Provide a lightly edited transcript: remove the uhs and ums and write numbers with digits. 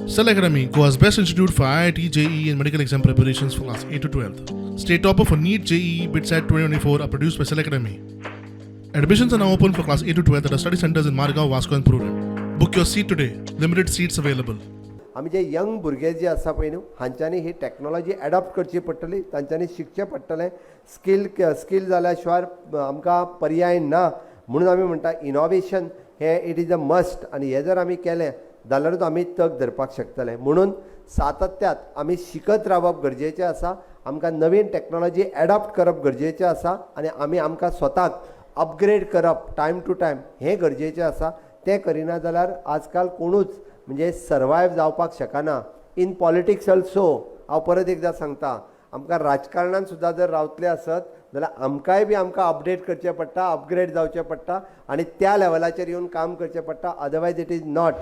Cell Academy, Goa's best institute for IIT, JEE and medical exam preparations for class 8 to 12th. State topper for NEET, JEE, BITSAT 2024 are produced by Cell Academy. Admissions are now open for class 8 to 12th at our study centers in Margao, Vasco and Purun. Book your seat today. Limited seats available. आमी जे young भुरगे जे आसा पळय न्हू हांच्यांनी ही technology adopt करची पडटली, तांच्यांनी शिकचें पडटलें. स्कील जाल्या शिवाय आमकां पर्याय ना. म्हणून आमी म्हणटा इनोवेशन हे इट इज अ मस्ट, आनी हे जर आमी केलें जाल्यारूच आमी तग धरपाक शकतले. म्हणून सातत्यात आमी शिकत रावप गरजेचें आसा. आमकां नवीन टॅक्नोलॉजी एडॉप्ट करप गरजेचें आसा आनी आमी आमकां स्वताक अपग्रेड करप टायम टू टायम हें गरजेचें आसा. तें करिना जाल्यार आजकाल कोणूच म्हणजे सर्वायव जावपाक शकना. इन पॉलिटिक्स ऑल्सो हांव परत एकदां सांगता, आमकां राजकारणान सुद्दां जर रावतले आसत जाल्यार आमकांय बी अपडेट करचें पडटा, अपग्रेड जावचें पडटा आनी त्या लेवलाचेर येवन काम करचें पडटा. Otherwise it is not.